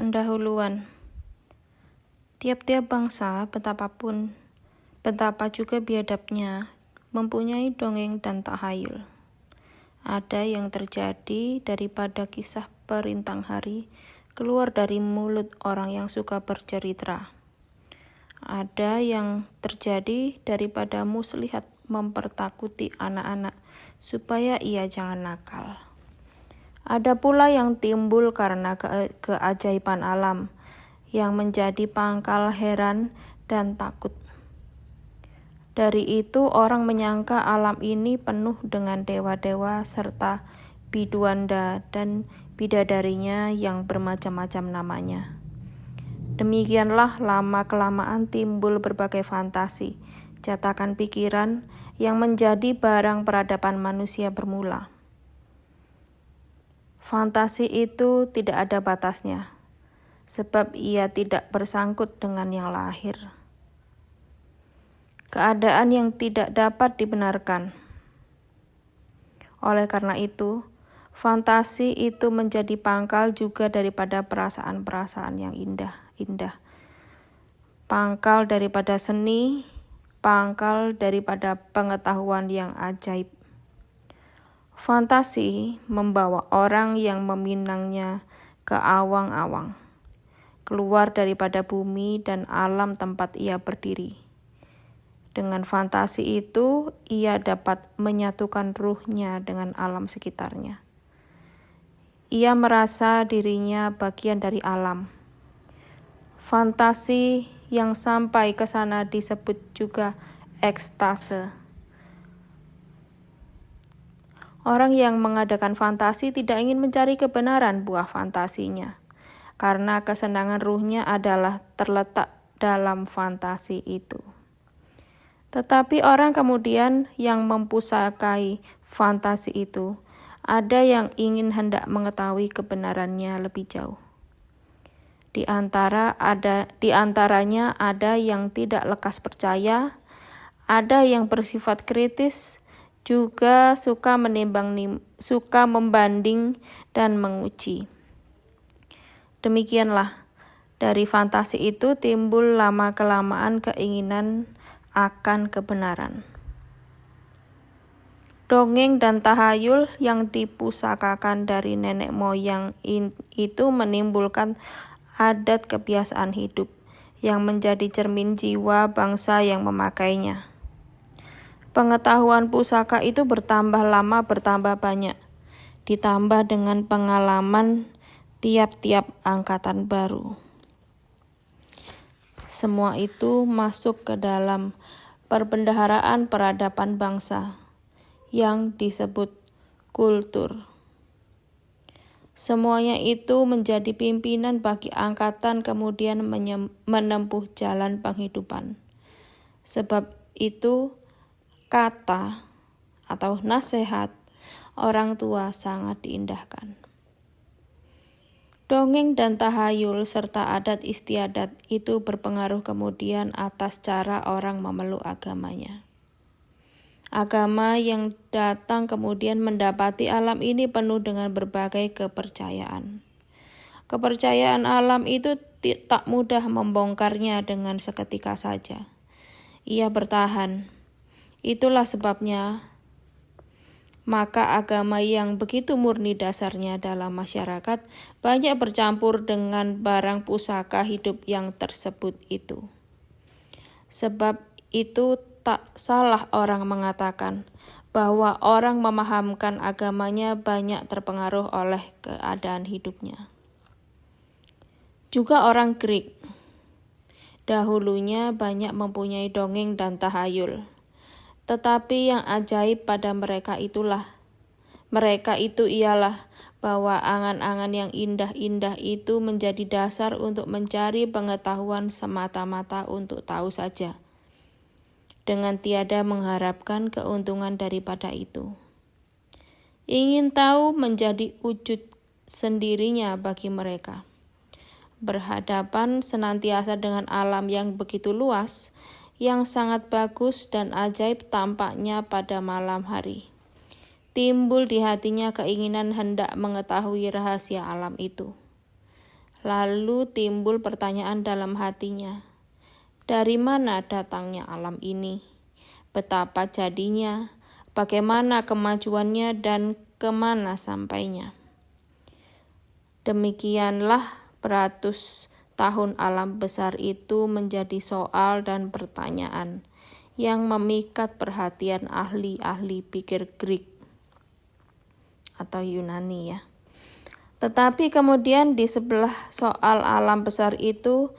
Pendahuluan. Tiap-tiap bangsa, betapa juga biadabnya, mempunyai dongeng dan tahayul. Ada yang terjadi daripada kisah perintang hari, keluar dari mulut orang yang suka bercerita. Ada yang terjadi daripada muslihat mempertakuti anak-anak, supaya ia jangan nakal. Ada pula yang timbul karena keajaiban alam, yang menjadi pangkal heran dan takut. Dari itu orang menyangka alam ini penuh dengan dewa-dewa serta biduanda dan bidadarinya yang bermacam-macam namanya. Demikianlah lama-kelamaan timbul berbagai fantasi, cetakan pikiran yang menjadi barang peradaban manusia bermula. Fantasi itu tidak ada batasnya, sebab ia tidak bersangkut dengan yang lahir. Keadaan yang tidak dapat dibenarkan. Oleh karena itu, fantasi itu menjadi pangkal juga daripada perasaan-perasaan yang indah. Pangkal daripada seni, pangkal daripada pengetahuan yang ajaib. Fantasi membawa orang yang meminangnya ke awang-awang, keluar daripada bumi dan alam tempat ia berdiri. Dengan fantasi itu, ia dapat menyatukan ruhnya dengan alam sekitarnya. Ia merasa dirinya bagian dari alam. Fantasi yang sampai ke sana disebut juga ekstase. Orang yang mengadakan fantasi tidak ingin mencari kebenaran buah fantasinya, karena kesenangan ruhnya adalah terletak dalam fantasi itu. Tetapi orang kemudian yang mempusakai fantasi itu, ada yang ingin hendak mengetahui kebenarannya lebih jauh. Di antaranya ada yang tidak lekas percaya, ada yang bersifat kritis, juga suka membanding dan menguji. Demikianlah, dari fantasi itu timbul lama-kelamaan keinginan akan kebenaran. Dongeng dan tahayul yang dipusakakan dari nenek moyang itu menimbulkan adat kebiasaan hidup yang menjadi cermin jiwa bangsa yang memakainya. Pengetahuan pusaka itu bertambah lama bertambah banyak, ditambah dengan pengalaman tiap-tiap angkatan baru. Semua itu masuk ke dalam perbendaharaan peradaban bangsa yang disebut kultur. Semuanya itu menjadi pimpinan bagi angkatan kemudian menempuh jalan penghidupan. Sebab itu kata atau nasihat orang tua sangat diindahkan. Dongeng dan tahayul serta adat istiadat itu berpengaruh kemudian atas cara orang memeluk agamanya. Agama yang datang kemudian mendapati alam ini penuh dengan berbagai kepercayaan. Kepercayaan alam itu tak mudah membongkarnya dengan seketika saja. Ia bertahan. Itulah sebabnya, maka agama yang begitu murni dasarnya dalam masyarakat banyak bercampur dengan barang pusaka hidup yang tersebut itu. Sebab itu tak salah orang mengatakan bahwa orang memahamkan agamanya banyak terpengaruh oleh keadaan hidupnya. Juga orang Greek dahulunya banyak mempunyai dongeng dan tahayul. Tetapi yang ajaib pada mereka itu ialah bahwa angan-angan yang indah-indah itu menjadi dasar untuk mencari pengetahuan semata-mata untuk tahu saja, dengan tiada mengharapkan keuntungan daripada itu. Ingin tahu menjadi wujud sendirinya bagi mereka. Berhadapan senantiasa dengan alam yang begitu luas, yang sangat bagus dan ajaib tampaknya pada malam hari. Timbul di hatinya keinginan hendak mengetahui rahasia alam itu. Lalu timbul pertanyaan dalam hatinya, dari mana datangnya alam ini? Betapa jadinya? Bagaimana kemajuannya dan kemana sampainya? Demikianlah beratus tahun alam besar itu menjadi soal dan pertanyaan yang memikat perhatian ahli-ahli pikir Greek atau Yunani ya. Tetapi kemudian di sebelah soal alam besar itu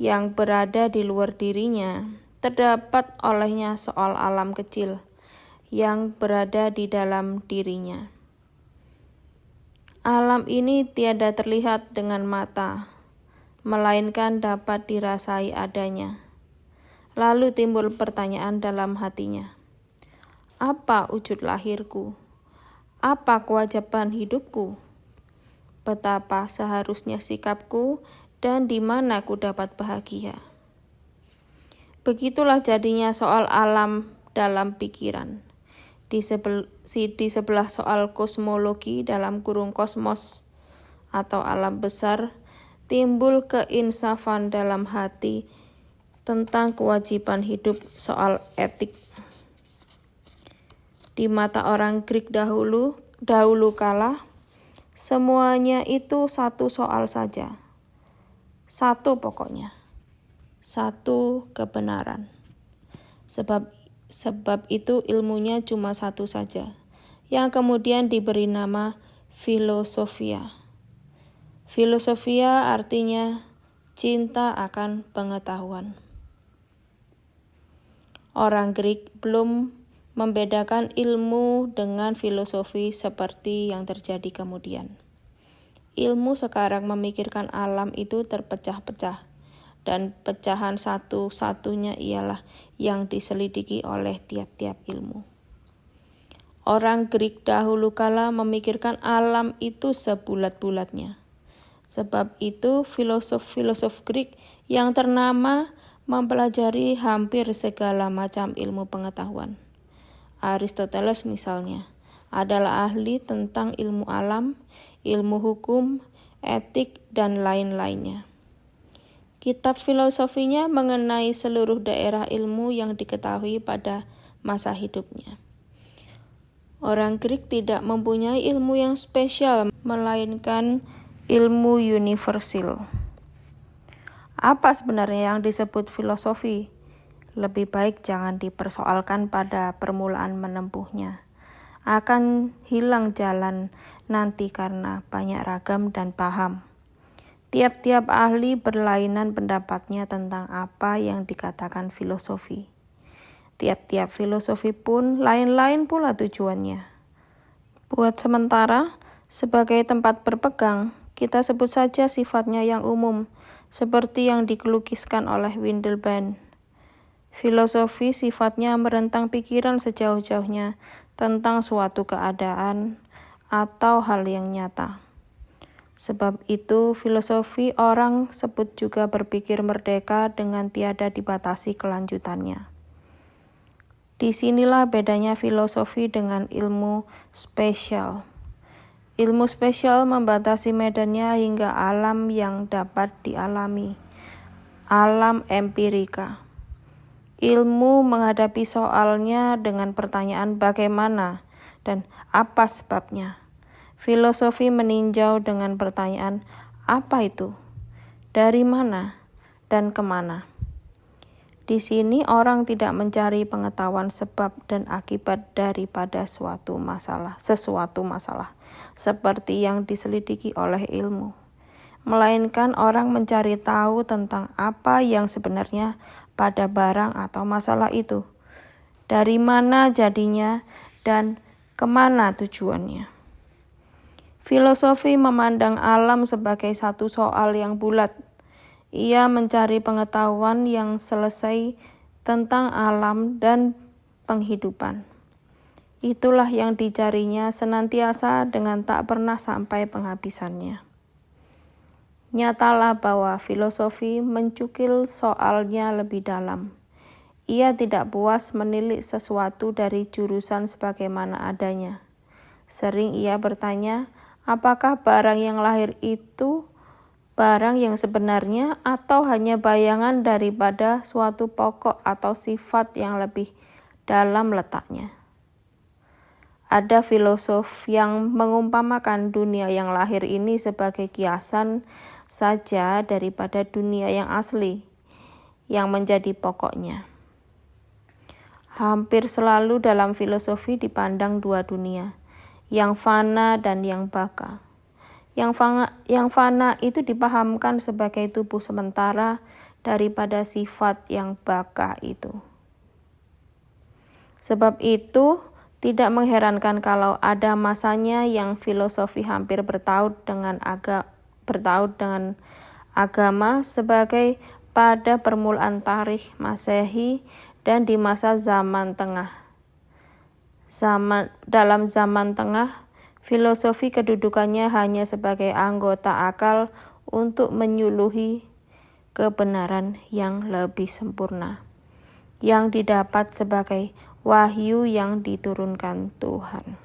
yang berada di luar dirinya, terdapat olehnya soal alam kecil yang berada di dalam dirinya. Alam ini tiada terlihat dengan mata, melainkan dapat dirasai adanya. Lalu timbul pertanyaan dalam hatinya, apa wujud lahirku? Apa kewajiban hidupku? Betapa seharusnya sikapku dan di mana ku dapat bahagia. Begitulah jadinya soal alam dalam pikiran. Di sebelah soal kosmologi dalam kurung kosmos atau alam besar, timbul keinsafan dalam hati tentang kewajiban hidup soal etik. Di mata orang Greek dahulu kala, semuanya itu satu soal saja. Satu pokoknya. Satu kebenaran. Sebab itu ilmunya cuma satu saja, yang kemudian diberi nama filosofia. Filosofia artinya cinta akan pengetahuan. Orang Greek belum membedakan ilmu dengan filosofi seperti yang terjadi kemudian. Ilmu sekarang memikirkan alam itu terpecah-pecah, dan pecahan satu-satunya ialah yang diselidiki oleh tiap-tiap ilmu. Orang Greek dahulu kala memikirkan alam itu sebulat-bulatnya. Sebab itu filosof-filosof Greek yang ternama mempelajari hampir segala macam ilmu pengetahuan. Aristoteles misalnya adalah ahli tentang ilmu alam, ilmu hukum, etik, dan lain-lainnya. Kitab filosofinya mengenai seluruh daerah ilmu yang diketahui pada masa hidupnya. Orang Greek tidak mempunyai ilmu yang spesial, melainkan ilmu universal. Apa sebenarnya yang disebut filosofi? Lebih baik jangan dipersoalkan pada permulaan menempuhnya. Akan hilang jalan nanti karena banyak ragam dan paham. Tiap-tiap ahli berlainan pendapatnya tentang apa yang dikatakan filosofi. Tiap-tiap filosofi pun lain-lain pula tujuannya. Buat sementara, sebagai tempat berpegang, kita sebut saja sifatnya yang umum, seperti yang dilukiskan oleh Windelband. Filosofi sifatnya merentang pikiran sejauh-jauhnya tentang suatu keadaan atau hal yang nyata. Sebab itu filosofi orang sebut juga berpikir merdeka dengan tiada dibatasi kelanjutannya. Disinilah bedanya filosofi dengan ilmu spesial. Ilmu spesial membatasi medannya hingga alam yang dapat dialami, alam empirika. Ilmu menghadapi soalnya dengan pertanyaan bagaimana dan apa sebabnya. Filosofi meninjau dengan pertanyaan apa itu, dari mana, dan kemana. Di sini orang tidak mencari pengetahuan sebab dan akibat daripada sesuatu masalah, seperti yang diselidiki oleh ilmu. Melainkan orang mencari tahu tentang apa yang sebenarnya pada barang atau masalah itu, dari mana jadinya dan kemana tujuannya. Filosofi memandang alam sebagai satu soal yang bulat. Ia mencari pengetahuan yang selesai tentang alam dan penghidupan. Itulah yang dicarinya senantiasa dengan tak pernah sampai penghabisannya. Nyatalah bahwa filosofi mencukil soalnya lebih dalam. Ia tidak puas menilik sesuatu dari jurusan sebagaimana adanya. Sering ia bertanya, apakah barang yang lahir itu barang yang sebenarnya atau hanya bayangan daripada suatu pokok atau sifat yang lebih dalam letaknya. Ada filosof yang mengumpamakan dunia yang lahir ini sebagai kiasan saja daripada dunia yang asli, yang menjadi pokoknya. Hampir selalu dalam filosofi dipandang dua dunia, yang fana dan yang baka. Yang fana itu dipahamkan sebagai tubuh sementara daripada sifat yang baka itu. Sebab itu, tidak mengherankan kalau ada masanya yang filosofi hampir bertaut dengan agama sebagai pada permulaan tarikh Masehi dan di masa zaman tengah. Dalam zaman tengah, filosofi kedudukannya hanya sebagai anggota akal untuk menyuluhi kebenaran yang lebih sempurna, yang didapat sebagai wahyu yang diturunkan Tuhan.